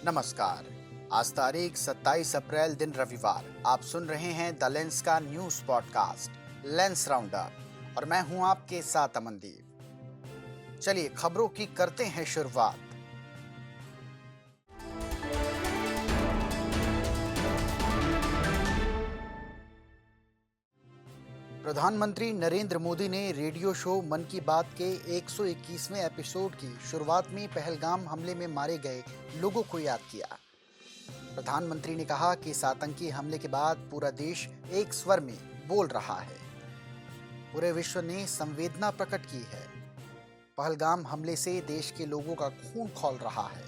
नमस्कार। आज तारीख 27 अप्रैल दिन रविवार। आप सुन रहे हैं द लेंस का न्यूज पॉडकास्ट लेंस राउंडअप और मैं हूं आपके साथ अमनदीप। चलिए खबरों की करते हैं शुरुआत। प्रधानमंत्री नरेंद्र मोदी ने रेडियो शो मन की बात के 121वें एपिसोड की शुरुआत में पहलगाम हमले में मारे गए लोगों को याद किया। प्रधानमंत्री ने कहा कि इस आतंकी हमले के बाद पूरा देश एक स्वर में बोल रहा है। पूरे विश्व ने संवेदना प्रकट की है। पहलगाम हमले से देश के लोगों का खून खौल रहा है।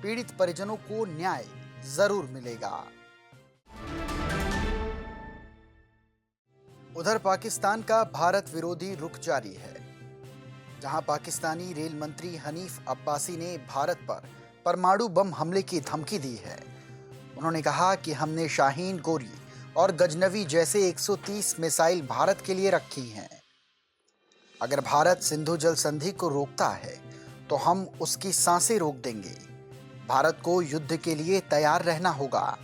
पीड़ित परिजनों को न्याय जरूर मिलेगा। उधर पाकिस्तान का भारत विरोधी रुख जारी है, जहां पाकिस्तानी रेल मंत्री हनीफ अब्बासी ने भारत पर परमाणु बम हमले की धमकी दी है। उन्होंने कहा कि हमने शाहीन, गोरी और गजनवी जैसे 130 मिसाइल भारत के लिए रखी हैं। अगर भारत सिंधु जल संधि को रोकता है तो हम उसकी सांसें रोक देंगे। भारत को युद्ध के लिए तैयार रहना होगा।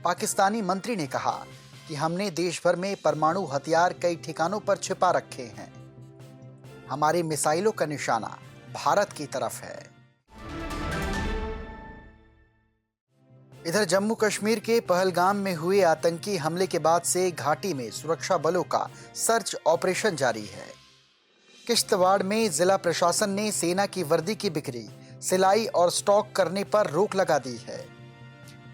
पाकिस्तानी मंत्री ने कहा कि हमने देश भर में परमाणु हथियार कई ठिकानों पर छिपा रखे हैं। हमारे मिसाइलों का निशाना भारत की तरफ है। इधर जम्मू कश्मीर के पहलगाम में हुए आतंकी हमले के बाद से घाटी में सुरक्षा बलों का सर्च ऑपरेशन जारी है। किश्तवाड़ में जिला प्रशासन ने सेना की वर्दी की बिक्री, सिलाई और स्टॉक करने पर रोक लगा दी है।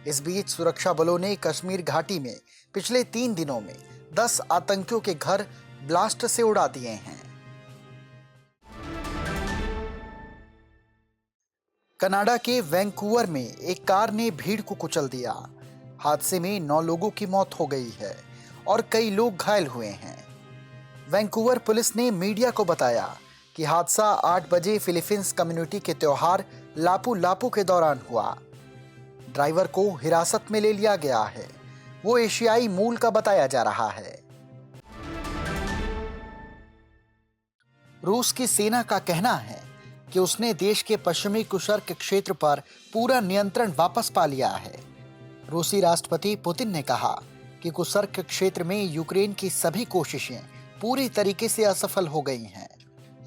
इस बीच सुरक्षा बलों ने कश्मीर घाटी में पिछले 3 दिनों में 10 आतंकियों के घर ब्लास्ट से उड़ा दिए हैं। कनाडा के वैंकूवर में एक कार ने भीड़ को कुचल दिया। हादसे में 9 लोगों की मौत हो गई है और कई लोग घायल हुए हैं। वैंकूवर पुलिस ने मीडिया को बताया कि हादसा 8 बजे फिलीपींस कम्युनिटी के त्योहार लापू लापू के दौरान हुआ। ड्राइवर को हिरासत में ले लिया गया है। वो एशियाई मूल का बताया जा रहा है। रूस की सेना का कहना है कि उसने देश के पश्चिमी कुर्स्क क्षेत्र पर पूरा नियंत्रण वापस पा लिया है। रूसी राष्ट्रपति पुतिन ने कहा कि कुर्स्क क्षेत्र में यूक्रेन की सभी कोशिशें पूरी तरीके से असफल हो गई हैं।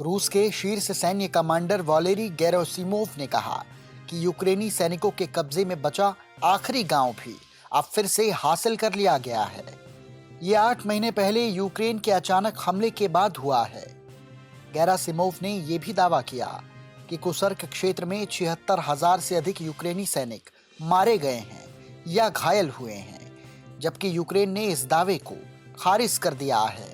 रूस के शीर्ष सैन्य कमांडर वैलेरी गेरासिमोव ने कहा कि यूक्रेनी सैनिकों के कब्जे में बचा आखिरी गांव भी अब फिर से हासिल कर लिया गया है। ये 8 महीने पहले यूक्रेन के अचानक हमले के बाद हुआ है। गेरासिमोव ने यह भी दावा किया कि कुर्स्क क्षेत्र में 76,000 से अधिक यूक्रेनी सैनिक मारे गए हैं या घायल हुए हैं, जबकि यूक्रेन ने इस दावे को खारिज कर दिया है।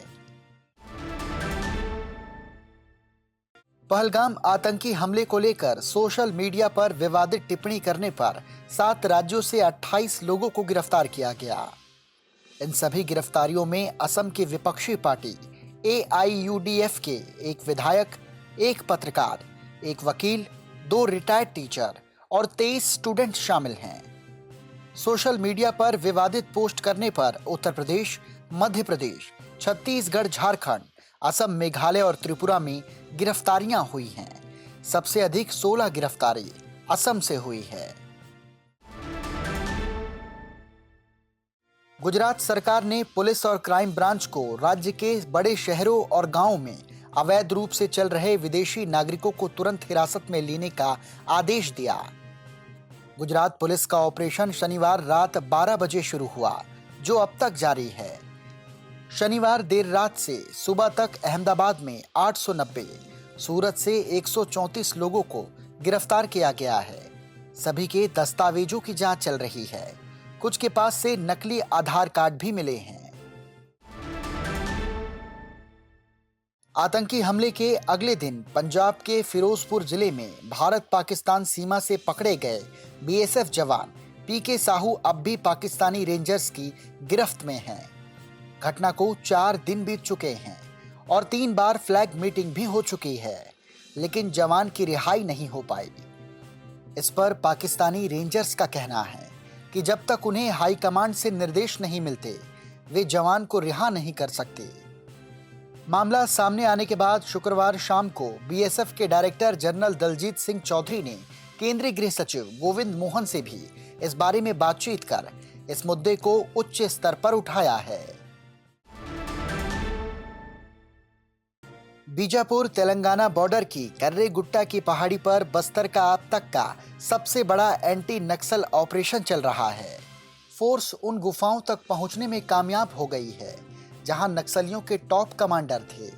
पहलगाम आतंकी हमले को लेकर सोशल मीडिया पर विवादित टिप्पणी करने पर 7 राज्यों से 28 लोगों को गिरफ्तार किया गया। इन सभी गिरफ्तारियों में असम की विपक्षी पार्टी AIUDF के एक विधायक, एक पत्रकार, एक वकील, 2 रिटायर्ड टीचर और 23 स्टूडेंट शामिल हैं। सोशल मीडिया पर विवादित पोस्ट करने पर उत्तर प्रदेश, मध्य प्रदेश, छत्तीसगढ़, झारखंड, असम, मेघालय और त्रिपुरा में गिरफ्तारियां हुई हैं। सबसे अधिक 16 गिरफ्तारी असम से हुई है। गुजरात सरकार ने पुलिस और क्राइम ब्रांच को राज्य के बड़े शहरों और गांवों में अवैध रूप से चल रहे विदेशी नागरिकों को तुरंत हिरासत में लेने का आदेश दिया। गुजरात पुलिस का ऑपरेशन शनिवार रात 12 बजे शुरू हुआ, जो अब तक जारी है। शनिवार देर रात से सुबह तक अहमदाबाद में 890, सूरत से 134 लोगों को गिरफ्तार किया गया है। सभी के दस्तावेजों की जांच चल रही है। कुछ के पास से नकली आधार कार्ड भी मिले हैं। आतंकी हमले के अगले दिन पंजाब के फिरोजपुर जिले में भारत पाकिस्तान सीमा से पकड़े गए BSF जवान PK साहू अब भी पाकिस्तानी रेंजर्स की गिरफ्त में हैं। घटना को 4 दिन बीत चुके हैं और 3 बार फ्लैग मीटिंग भी हो चुकी है, लेकिन जवान की रिहाई नहीं हो पाई। इस पर पाकिस्तानी रेंजर्स का कहना है कि जब तक उन्हें हाईकमांड से निर्देश नहीं मिलते, वे जवान को रिहा नहीं कर सकते। मामला सामने आने के बाद शुक्रवार शाम को BSF के डायरेक्टर जनरल दलजीत सिंह चौधरी ने केंद्रीय गृह सचिव गोविंद मोहन से भी इस बारे में बातचीत कर इस मुद्दे को उच्च स्तर पर उठाया है। बीजापुर तेलंगाना बॉर्डर की कर्रेगुट्टा की पहाड़ी पर बस्तर का अब तक का सबसे बड़ा एंटी नक्सल ऑपरेशन चल रहा है। फोर्स उन गुफाओं तक पहुंचने में कामयाब हो गई है जहां नक्सलियों के टॉप कमांडर थे।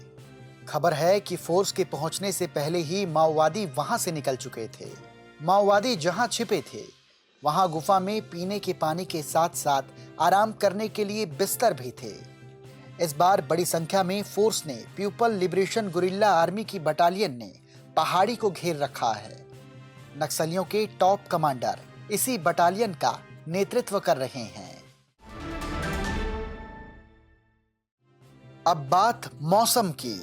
खबर है कि फोर्स के पहुंचने से पहले ही माओवादी वहां से निकल चुके थे। माओवादी जहां छिपे थे वहां गुफा में पीने के पानी के साथ साथ आराम करने के लिए बिस्तर भी थे। इस बार बड़ी संख्या में फोर्स ने पीपल लिबरेशन गुरिल्ला आर्मी की बटालियन ने पहाड़ी को घेर रखा है। नक्सलियों के टॉप कमांडर इसी बटालियन का नेतृत्व कर रहे हैं। अब बात मौसम की।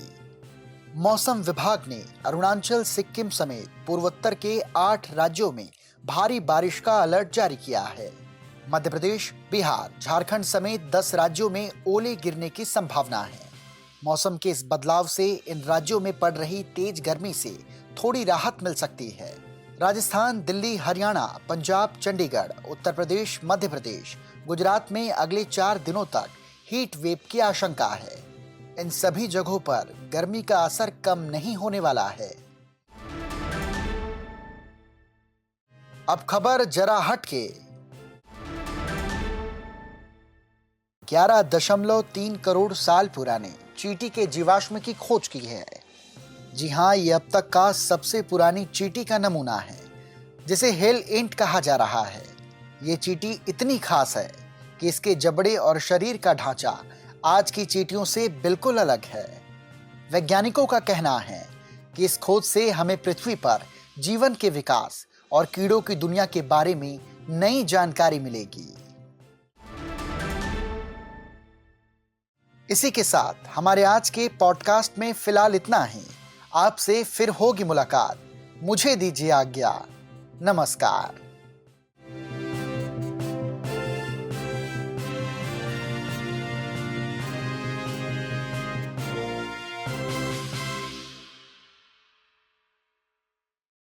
मौसम विभाग ने अरुणाचल, सिक्किम समेत पूर्वोत्तर के 8 राज्यों में भारी बारिश का अलर्ट जारी किया है। मध्य प्रदेश, बिहार, झारखंड समेत 10 राज्यों में ओले गिरने की संभावना है। मौसम के इस बदलाव से इन राज्यों में पड़ रही तेज गर्मी से थोड़ी राहत मिल सकती है। राजस्थान, दिल्ली, हरियाणा, पंजाब, चंडीगढ़, उत्तर प्रदेश, मध्य प्रदेश, गुजरात में अगले 4 दिनों तक हीट वेव की आशंका है। इन सभी जगहों पर गर्मी का असर कम नहीं होने वाला है। अब खबर जरा हटके। 11.3 करोड़ साल पुराने चींटी के जीवाश्म की खोज की है। जी हां, ये अब तक का सबसे पुरानी चींटी का नमूना है जिसे हेल इंट कहा जा रहा है। ये चींटी इतनी खास है कि इसके जबड़े और शरीर का ढांचा आज की चींटियों से बिल्कुल अलग है। वैज्ञानिकों का कहना है कि इस खोज से हमें पृथ्वी पर जीवन के विकास और कीड़ों की दुनिया के बारे में नई जानकारी मिलेगी। इसी के साथ हमारे आज के पॉडकास्ट में फिलहाल इतना ही। आपसे फिर होगी मुलाकात। मुझे दीजिए आज्ञा। नमस्कार।